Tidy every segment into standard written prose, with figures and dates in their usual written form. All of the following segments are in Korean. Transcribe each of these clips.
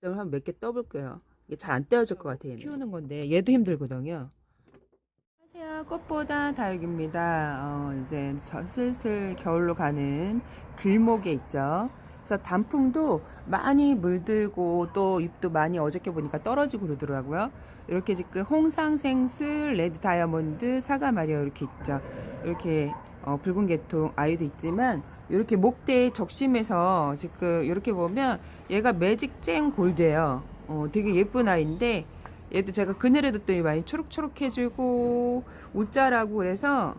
한 몇 개 떠볼게요. 이게 잘 안 떼어질 것 같아요. 키우는 건데 얘도 힘들거든요. 안녕하세요. 꽃보다 다육입니다. 이제 슬슬 겨울로 가는 길목에 있죠. 그래서 단풍도 많이 물들고 또 잎도 많이 어저께 보니까 떨어지고 그러더라고요. 이렇게 지금 홍상생슬, 레드 다이아몬드, 사과 마리아 이렇게 있죠. 이렇게 붉은 계통 아이도 있지만 이렇게 목대 적심에서 지금 이렇게 보면 얘가 매직 쨍 골드예요. 되게 예쁜 아이인데 얘도 제가 그늘에 뒀더니 많이 초록초록해지고 웃자라고 그래서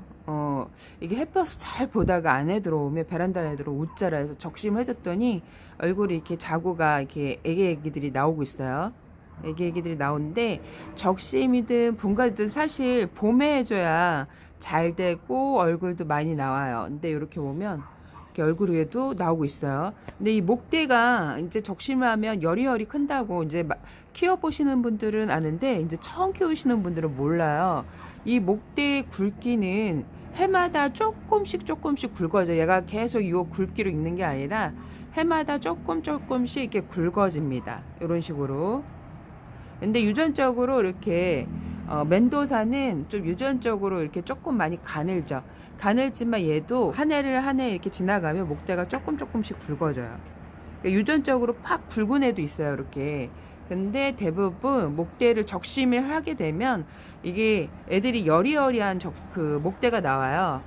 이게 햇볕을 잘 보다가 안에 들어오면 베란다에 들어 웃자라 해서 적심을 해줬더니 얼굴이 이렇게 자구가 이렇게 애기애기들이 나오고 있어요. 애기애기들이 나오는데 적심이든 분갈이든 사실 봄에 해줘야 잘 되고 얼굴도 많이 나와요. 근데 이렇게 보면 이렇게 얼굴 위에도 나오고 있어요. 근데 이 목대가 이제 적심하면 여리여리 큰다고 이제 키워보시는 분들은 아는데 이제 처음 키우시는 분들은 몰라요. 이 목대의 굵기는 해마다 조금씩 굵어져. 얘가 계속 이 굵기로 있는 게 아니라 해마다 조금씩 이렇게 굵어집니다. 이런 식으로. 근데 유전적으로 이렇게 멘도사는 좀 유전적으로 이렇게 조금 많이 가늘죠. 가늘지만 얘도 한 해를 한 해 이렇게 지나가면 목대가 조금씩 굵어져요. 그러니까 유전적으로 팍 굵은 애도 있어요, 이렇게. 근데 대부분 목대를 적심을 하게 되면 이게 애들이 여리여리한 그 목대가 나와요.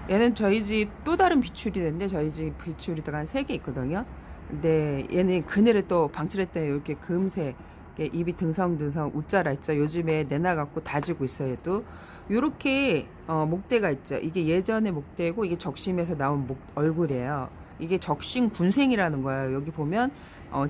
얘는 저희 집 또 다른 비출이 있는데 저희 집 비출이가 한 3개 있거든요. 근데 얘는 그늘에 또 방치했더니 이렇게 금세 입이 등성등성 웃자라 있죠. 요즘에 내놔갖고 다지고 있어요. 얘도 요렇게 목대가 있죠. 이게 예전의 목대고 이게 적심에서 나온 얼굴이에요. 이게 적심 군생이라는 거예요. 여기 보면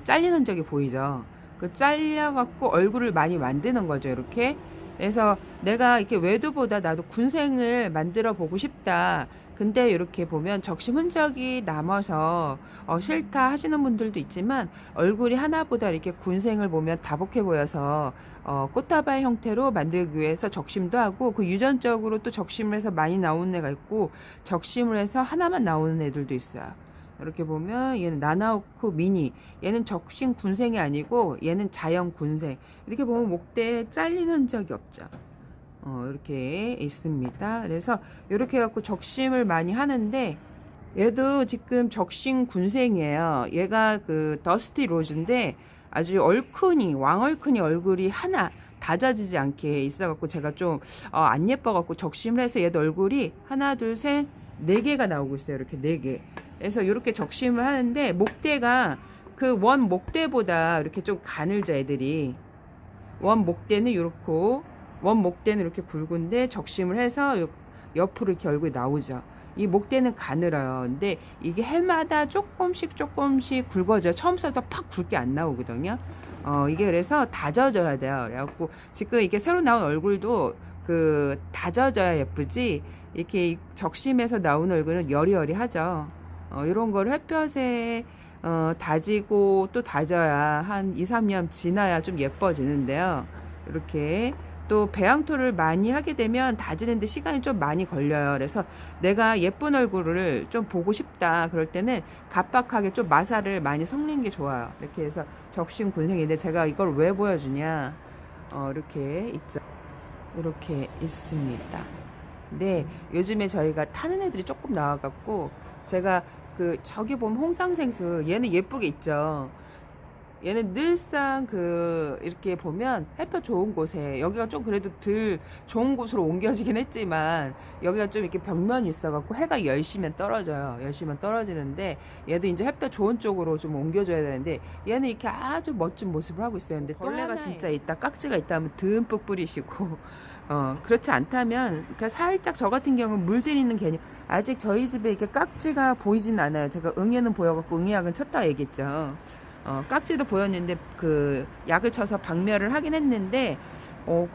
잘리는 적이 보이죠. 그 잘려갖고 얼굴을 많이 만드는 거죠. 이렇게. 그래서 내가 이렇게 외도보다 나도 군생을 만들어 보고 싶다. 근데 이렇게 보면 적심 흔적이 남아서 싫다 하시는 분들도 있지만 얼굴이 하나보다 이렇게 군생을 보면 다복해 보여서 꽃다발 형태로 만들기 위해서 적심도 하고 그 유전적으로 또 적심을 해서 많이 나오는 애가 있고 적심을 해서 하나만 나오는 애들도 있어요. 이렇게 보면 얘는 나나오쿠 미니, 얘는 적심 군생이 아니고 얘는 자연 군생. 이렇게 보면 목대에 잘리는 흔적이 없죠. 이렇게 있습니다. 그래서 이렇게 해갖고 적심을 많이 하는데 얘도 지금 적심 군생이에요. 얘가 그 더스티 로즈인데 아주 얼큰이 왕얼큰이 얼굴이 하나 다져지지 않게 있어갖고 제가 좀 안 예뻐갖고 적심을 해서 얘도 얼굴이 하나 둘 셋 네 개가 나오고 있어요. 이렇게 네 개. 그래서 이렇게 적심을 하는데 목대가 그 원 목대보다 이렇게 좀 가늘죠 애들이. 원 목대는 이렇고 원 목대는 이렇게 굵은데 적심을 해서 옆으로 이렇게 얼굴이 나오죠. 이 목대는 가늘어요. 근데 이게 해마다 조금씩 굵어져요. 처음부터 팍 굵게 안 나오거든요. 이게 그래서 다져져야 돼요. 그래갖고 지금 이게 새로 나온 얼굴도 그 다져져야 예쁘지 이렇게 적심해서 나온 얼굴은 여리여리하죠. 이런 걸 햇볕에 다지고 또 다져야 한 2, 3년 지나야 좀 예뻐지는데요. 이렇게 또 배양토를 많이 하게 되면 다지는데 시간이 좀 많이 걸려요. 그래서 내가 예쁜 얼굴을 좀 보고 싶다 그럴 때는 각박하게 좀 마사를 많이 섞는 게 좋아요. 이렇게 해서 적심 군생인데 제가 이걸 왜 보여주냐, 이렇게 있죠. 이렇게 있습니다. 근데 요즘에 저희가 타는 애들이 조금 나와갖고 제가 그 저기 보면 홍상생수 얘는 예쁘게 있죠. 얘는 늘상 그 이렇게 보면 햇볕 좋은 곳에 여기가 좀 그래도 덜 좋은 곳으로 옮겨지긴 했지만 여기가 좀 이렇게 벽면이 있어갖고 해가 10시면 떨어져요. 10시면 떨어지는데 얘도 이제 햇볕 좋은 쪽으로 좀 옮겨줘야 되는데 얘는 이렇게 아주 멋진 모습을 하고 있어요. 근데 벌레가 진짜 있다, 깍지가 있다면 듬뿍 뿌리시고 그렇지 않다면 그러니까 살짝 저 같은 경우는 물들이는 개념. 아직 저희 집에 이렇게 깍지가 보이진 않아요. 제가 응애는 보여갖고 응애약은 쳤다 얘기했죠. 깍지도 보였는데 그 약을 쳐서 박멸을 하긴 했는데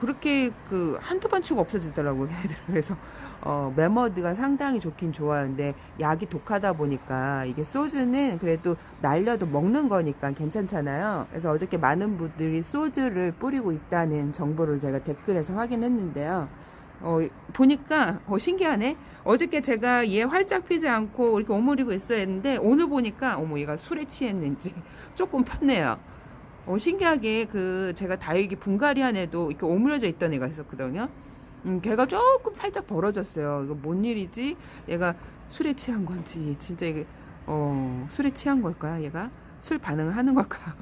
그렇게 그 한두 번 치고 없어지더라고요. 그래서 메머드가 상당히 좋긴 좋아요. 근데 약이 독하다 보니까 이게 소주는 그래도 날려도 먹는 거니까 괜찮잖아요. 그래서 어저께 많은 분들이 소주를 뿌리고 있다는 정보를 제가 댓글에서 확인했는데요. 보니까 신기하네. 어저께 제가 얘 활짝 피지 않고 이렇게 오므리고 있어야 했는데 오늘 보니까 어머 얘가 술에 취했는지 조금 폈네요. 신기하게 제가 다육이 분갈이 한 애도 이렇게 오므려져 있던 애가 있었거든요. 걔가 조금 살짝 벌어졌어요. 이거 뭔 일이지? 얘가 술에 취한 건지, 진짜 이게, 술에 취한 걸까요? 얘가? 술 반응을 하는 걸까요?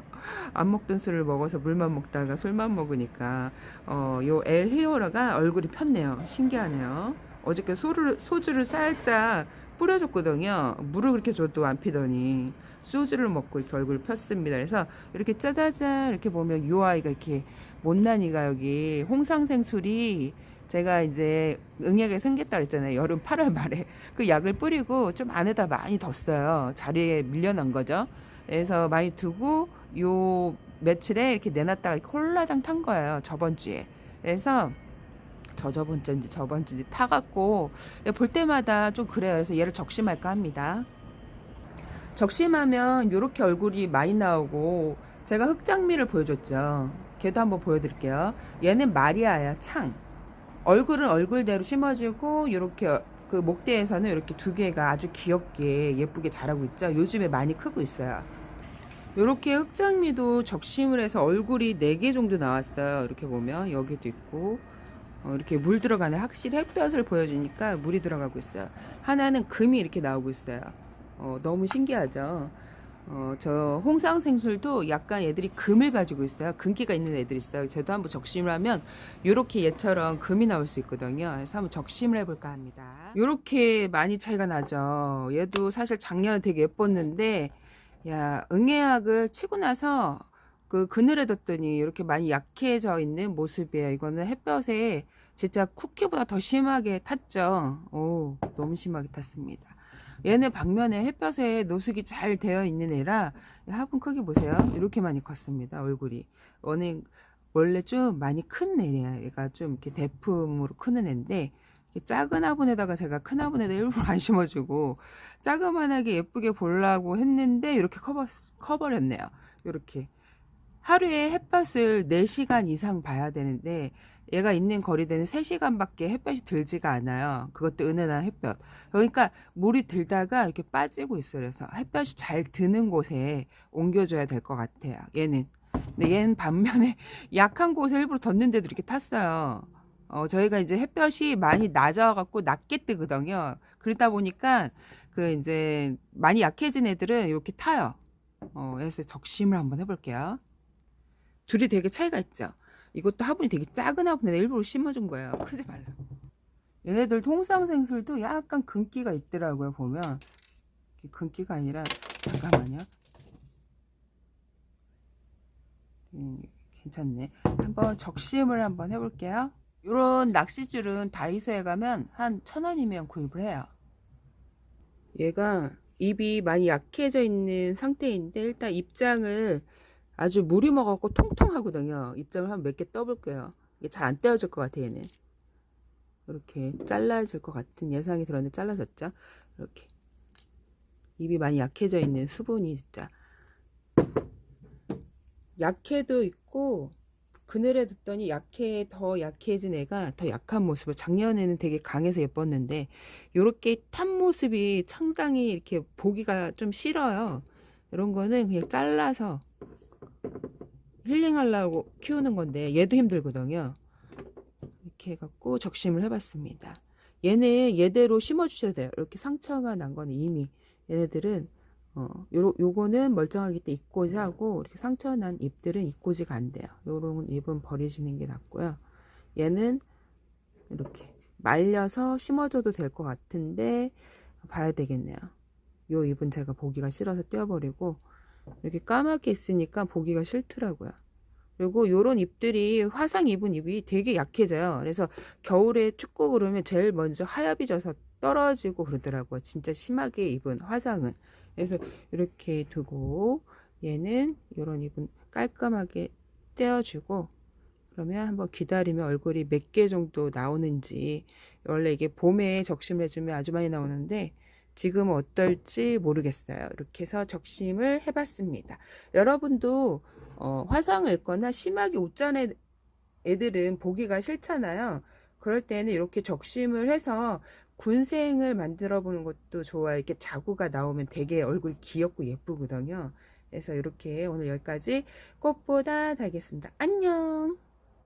안 먹던 술을 먹어서 물만 먹다가 술만 먹으니까, 요 엘 히로라가 얼굴이 폈네요. 신기하네요. 어저께 소주를 살짝 뿌려줬거든요. 물을 그렇게 줘도 안 피더니, 소주를 먹고 이렇게 얼굴을 폈습니다. 그래서 이렇게 짜자잔 이렇게 보면 요 아이가 이렇게 못난이가 여기 홍상생술이 제가 이제 응약에 생겼다 그랬잖아요. 여름 8월 말에 그 약을 뿌리고 좀 안에다 많이 뒀어요. 자리에 밀려난 거죠. 그래서 많이 두고 요 며칠에 이렇게 내놨다가 이렇게 홀라당 탄 거예요. 저번 주에. 그래서 저번 주인지 저번 주인지 타갖고 볼 때마다 좀 그래요. 그래서 얘를 적심할까 합니다. 적심하면 요렇게 얼굴이 많이 나오고 제가 흑장미를 보여줬죠. 걔도 한번 보여드릴게요. 얘는 마리아야, 창. 얼굴은 얼굴대로 심어주고 요렇게 그 목대에서는 이렇게 두 개가 아주 귀엽게 예쁘게 자라고 있죠. 요즘에 많이 크고 있어요. 요렇게 흑장미도 적심을 해서 얼굴이 4개 정도 나왔어요. 이렇게 보면 여기도 있고 이렇게 물 들어가는 확실히 햇볕을 보여주니까 물이 들어가고 있어요. 하나는 금이 이렇게 나오고 있어요. 너무 신기하죠. 저 홍상생술도 약간 애들이 금을 가지고 있어요. 금기가 있는 애들이 있어요. 저도 한번 적심을 하면 요렇게 얘처럼 금이 나올 수 있거든요. 그래서 한번 적심을 해볼까 합니다. 요렇게 많이 차이가 나죠. 얘도 사실 작년에 되게 예뻤는데 야, 응애약을 치고 나서 그 그늘에 뒀더니 이렇게 많이 약해져 있는 모습이에요. 이거는 햇볕에 진짜 쿠키보다 더 심하게 탔죠. 오, 너무 심하게 탔습니다. 얘는 방면에 햇볕에 노숙이 잘 되어 있는 애라 화분 크기 보세요. 이렇게 많이 컸습니다. 얼굴이. 원래 좀 많이 큰 애예요. 얘가 좀 이렇게 대품으로 크는 애인데 작은 화분에다가 제가 큰 화분에다 일부러 안 심어주고 자그만하게 예쁘게 보려고 했는데 이렇게 커버렸네요. 이렇게 하루에 햇볕을 4시간 이상 봐야 되는데 얘가 있는 거리대는 3시간밖에 햇볕이 들지가 않아요. 그것도 은은한 햇볕. 그러니까 물이 들다가 이렇게 빠지고 있어요. 그래서 햇볕이 잘 드는 곳에 옮겨줘야 될 것 같아요. 얘는. 근데 얘는 반면에 약한 곳에 일부러 뒀는데도 이렇게 탔어요. 저희가 이제 햇볕이 많이 낮아갖고 낮게 뜨거든요. 그러다 보니까 그 이제 많이 약해진 애들은 이렇게 타요. 그래서 적심을 한번 해볼게요. 둘이 되게 차이가 있죠. 이것도 화분이 되게 작은 화분에 일부러 심어준 거예요. 크지 말라고. 얘네들 통상생술도 약간 금기가 있더라고요. 보면 금기가 아니라 잠깐만요. 괜찮네. 한번 적심을 한번 해볼게요. 이런 낚시줄은 다이소에 가면 한 1,000원이면 구입을 해요. 얘가 입이 많이 약해져 있는 상태인데 일단 입장을 아주 물이 먹었고 통통하거든요. 입장을 한 몇 개 떠볼게요. 이게 잘 안 떼어질 것 같아 얘는. 이렇게 잘라질 것 같은 예상이 들었는데 잘라졌죠. 이렇게 입이 많이 약해져 있는 수분이 진짜 약해도 있고 그늘에 듣더니 더 약해진 애가 더 약한 모습을 작년에는 되게 강해서 예뻤는데 요렇게 탄 모습이 상당히 이렇게 보기가 좀 싫어요. 이런 거는 그냥 잘라서 힐링하려고 키우는 건데 얘도 힘들거든요. 이렇게 해갖고 적심을 해봤습니다. 얘대로 심어주셔야 돼요. 이렇게 상처가 난 거는 이미 얘네들은 요거는 멀쩡하기 때문에 입고지하고 이렇게 상처 난 잎들은 입고지가 안 돼요. 요런 잎은 버리시는 게 낫고요. 얘는 이렇게 말려서 심어줘도 될 것 같은데 봐야 되겠네요. 요 잎은 제가 보기가 싫어서 떼어버리고 이렇게 까맣게 있으니까 보기가 싫더라고요. 그리고 요런 잎들이 화상 입은 잎이 되게 약해져요. 그래서 겨울에 춥고 그러면 제일 먼저 하엽이 져서 떨어지고 그러더라고요. 진짜 심하게 입은 화상은. 그래서 이렇게 두고 얘는 요런 잎은 깔끔하게 떼어주고 그러면 한번 기다리면 얼굴이 몇 개 정도 나오는지 원래 이게 봄에 적심을 해주면 아주 많이 나오는데 지금은 어떨지 모르겠어요. 이렇게 해서 적심을 해봤습니다. 여러분도 화상을 입거나 심하게 웃자는 애들은 보기가 싫잖아요. 그럴 때는 이렇게 적심을 해서 군생을 만들어 보는 것도 좋아요. 이렇게 자구가 나오면 되게 얼굴이 귀엽고 예쁘거든요. 그래서 이렇게 오늘 여기까지 꽃보다 달겠습니다. 안녕.